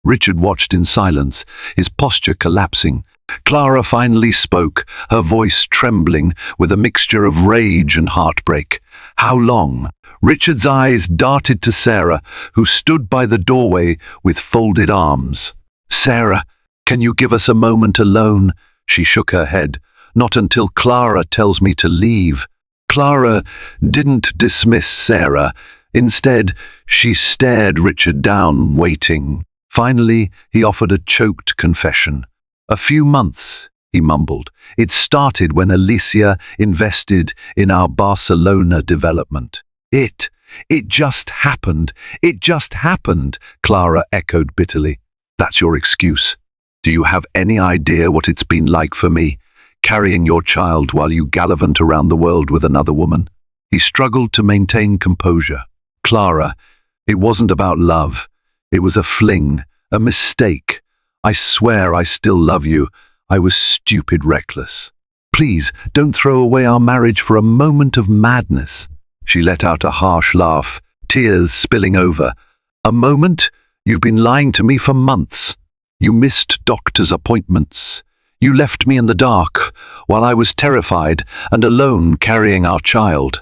Richard watched in silence, his posture collapsing. Clara finally spoke, her voice trembling with a mixture of rage and heartbreak. "How long?" Richard's eyes darted to Sarah, who stood by the doorway with folded arms. "Sarah, can you give us a moment alone?" She shook her head. "Not until Clara tells me to leave." Clara didn't dismiss Sarah. Instead, she stared Richard down, waiting. Finally, he offered a choked confession. "A few months," he mumbled. "It started when Alicia invested in our Barcelona development." It just happened. It just happened," Clara echoed bitterly. "That's your excuse. Do you have any idea what it's been like for me, carrying your child while you gallivant around the world with another woman?" He struggled to maintain composure. "Clara, it wasn't about love. It was a fling, a mistake. I swear I still love you. I was stupid, reckless. Please, don't throw away our marriage for a moment of madness." She let out a harsh laugh, tears spilling over. "A moment? You've been lying to me for months. You missed doctor's appointments. You left me in the dark while I was terrified and alone carrying our child."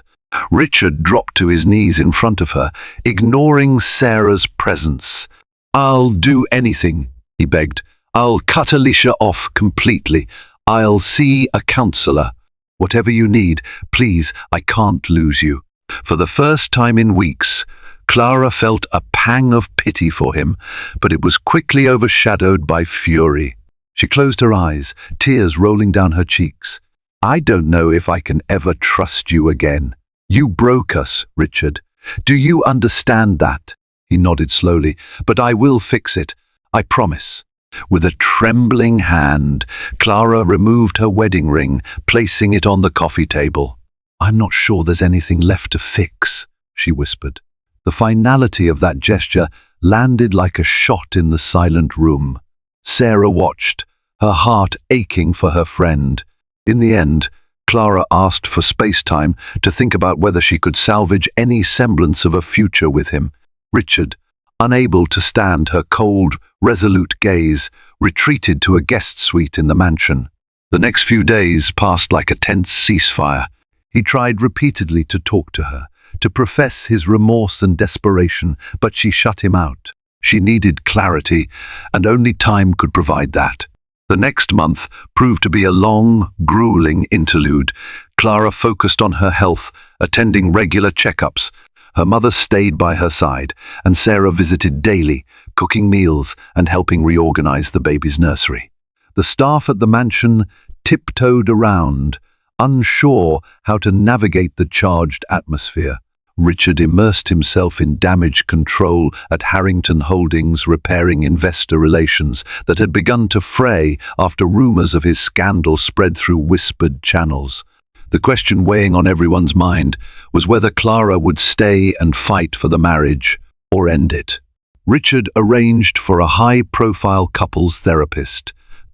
Richard dropped to his knees in front of her, ignoring Sarah's presence. "I'll do anything," he begged. "I'll cut Alicia off completely. I'll see a counselor. Whatever you need, please, I can't lose you." For the first time in weeks, Clara felt a pang of pity for him, but it was quickly overshadowed by fury. She closed her eyes, tears rolling down her cheeks. "I don't know if I can ever trust you again. You broke us, Richard. Do you understand that?" He nodded slowly. "But I will fix it. I promise." With a trembling hand, Clara removed her wedding ring, placing it on the coffee table. "I'm not sure there's anything left to fix," she whispered. The finality of that gesture landed like a shot in the silent room. Sarah watched, her heart aching for her friend. In the end, Clara asked for space-time to think about whether she could salvage any semblance of a future with him. Richard, unable to stand her cold, resolute gaze, retreated to a guest suite in the mansion. The next few days passed like a tense ceasefire. He tried repeatedly to talk to her, to profess his remorse and desperation, but she shut him out. She needed clarity, and only time could provide that. The next month proved to be a long, grueling interlude. Clara focused on her health, attending regular checkups. Her mother stayed by her side, and Sarah visited daily, cooking meals and helping reorganize the baby's nursery. The staff at the mansion tiptoed around, unsure how to navigate the charged atmosphere. Richard immersed himself in damage control at Harrington Holdings, repairing investor relations that had begun to fray after rumors of his scandal spread through whispered channels. The question weighing on everyone's mind was whether Clara would stay and fight for the marriage or end it. Richard arranged for a high-profile couples therapist,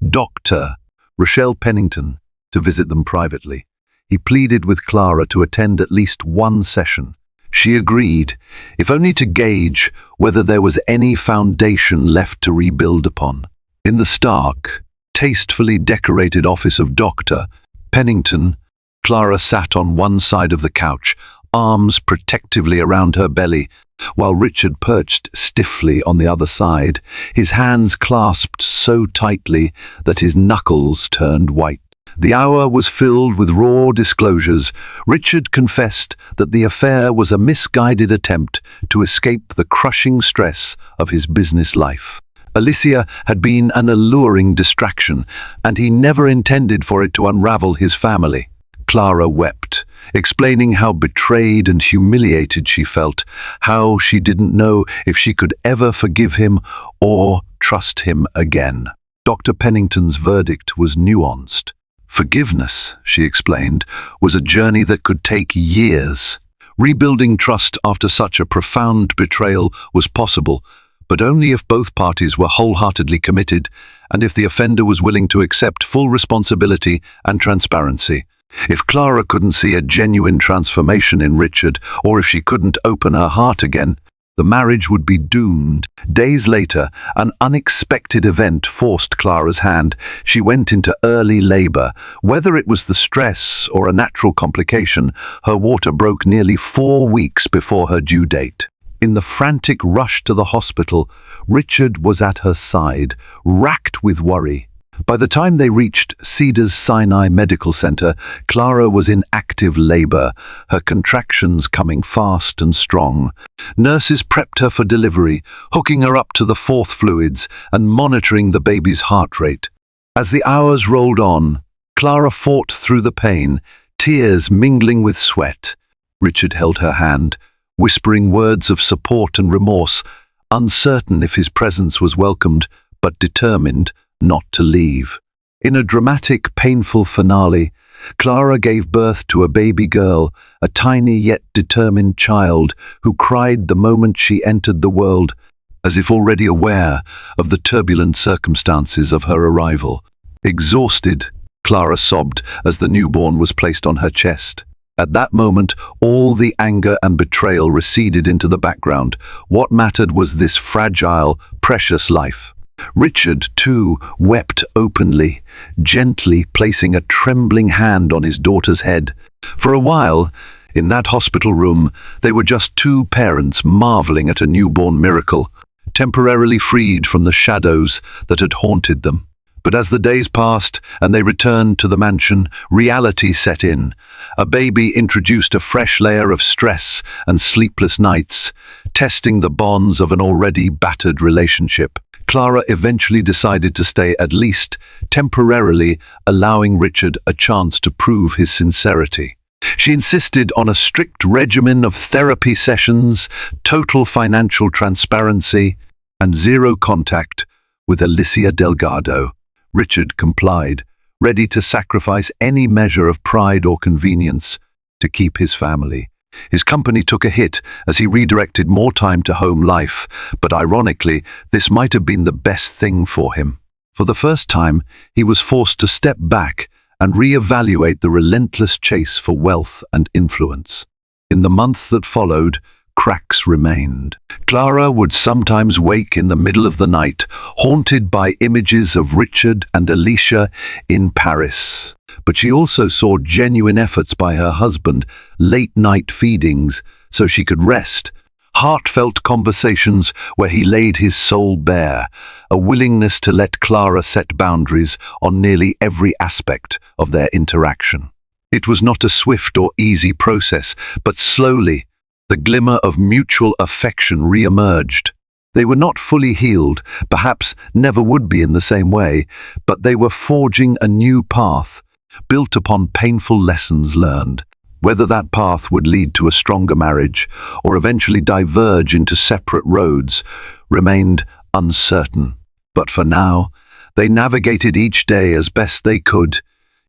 Dr. Rochelle Pennington, to visit them privately. He pleaded with Clara to attend at least one session. She agreed, if only to gauge whether there was any foundation left to rebuild upon. In the stark, tastefully decorated office of Dr. Pennington, Clara sat on one side of the couch, arms protectively around her belly, while Richard perched stiffly on the other side, his hands clasped so tightly that his knuckles turned white. The hour was filled with raw disclosures. Richard confessed that the affair was a misguided attempt to escape the crushing stress of his business life. Alicia had been an alluring distraction, and he never intended for it to unravel his family. Clara wept, explaining how betrayed and humiliated she felt, how she didn't know if she could ever forgive him or trust him again. Dr. Pennington's verdict was nuanced. Forgiveness, she explained, was a journey that could take years. Rebuilding trust after such a profound betrayal was possible, but only if both parties were wholeheartedly committed and if the offender was willing to accept full responsibility and transparency. If Clara couldn't see a genuine transformation in Richard, or if she couldn't open her heart again, the marriage would be doomed. Days later, an unexpected event forced Clara's hand. She went into early labor. Whether it was the stress or a natural complication, her water broke nearly 4 weeks before her due date. In the frantic rush to the hospital, Richard was at her side, racked with worry. By the time they reached Cedars-Sinai Medical Center, Clara was in active labor, her contractions coming fast and strong. Nurses prepped her for delivery, hooking her up to the fourth fluids and monitoring the baby's heart rate. As the hours rolled on, Clara fought through the pain, tears mingling with sweat. Richard held her hand, whispering words of support and remorse, uncertain if his presence was welcomed, but determined not to leave. In a dramatic, painful finale, Clara gave birth to a baby girl, a tiny yet determined child who cried the moment she entered the world. as if already aware of the turbulent circumstances of her arrival. Exhausted, Clara sobbed as the newborn was placed on her chest. At that moment, all the anger and betrayal receded into the background. What mattered was this fragile, precious life. Richard, too, wept openly, gently placing a trembling hand on his daughter's head. For a while, in that hospital room, they were just two parents marveling at a newborn miracle, temporarily freed from the shadows that had haunted them. But as the days passed and they returned to the mansion, reality set in. A baby introduced a fresh layer of stress and sleepless nights, testing the bonds of an already battered relationship. Clara eventually decided to stay, at least temporarily, allowing Richard a chance to prove his sincerity. She insisted on a strict regimen of therapy sessions, total financial transparency, and zero contact with Alicia Delgado. Richard complied, ready to sacrifice any measure of pride or convenience to keep his family. His company took a hit as he redirected more time to home life, but ironically, this might have been the best thing for him. For the first time, he was forced to step back and re-evaluate the relentless chase for wealth and influence. In the months that followed, cracks remained. Clara would sometimes wake in the middle of the night, haunted by images of Richard and Alicia in Paris. But she also saw genuine efforts by her husband, late-night feedings so she could rest, heartfelt conversations where he laid his soul bare, a willingness to let Clara set boundaries on nearly every aspect of their interaction. It was not a swift or easy process, but slowly, the glimmer of mutual affection re-emerged. They were not fully healed, perhaps never would be in the same way, but they were forging a new path, built upon painful lessons learned. Whether that path would lead to a stronger marriage or eventually diverge into separate roads remained uncertain. But for now, they navigated each day as best they could,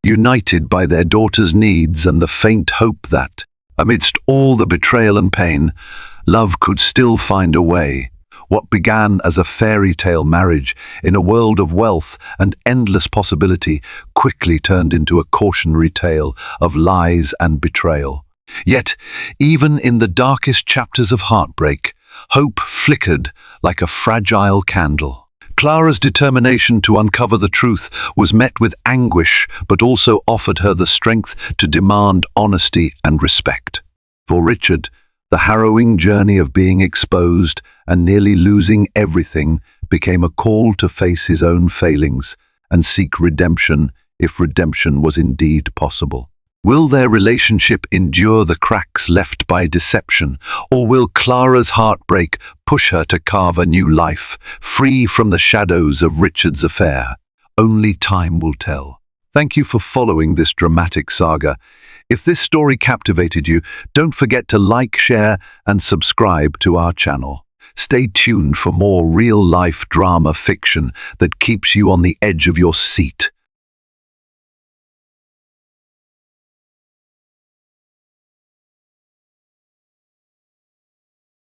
united by their daughter's needs and the faint hope that, amidst all the betrayal and pain, love could still find a way. What began as a fairy tale marriage in a world of wealth and endless possibility quickly turned into a cautionary tale of lies and betrayal. Yet, even in the darkest chapters of heartbreak, hope flickered like a fragile candle. Clara's determination to uncover the truth was met with anguish, but also offered her the strength to demand honesty and respect. For Richard, the harrowing journey of being exposed and nearly losing everything became a call to face his own failings and seek redemption if redemption was indeed possible. Will their relationship endure the cracks left by deception, or will Clara's heartbreak push her to carve a new life, free from the shadows of Richard's affair? Only time will tell. Thank you for following this dramatic saga. If this story captivated you, don't forget to like, share, and subscribe to our channel. Stay tuned for more real-life drama fiction that keeps you on the edge of your seat.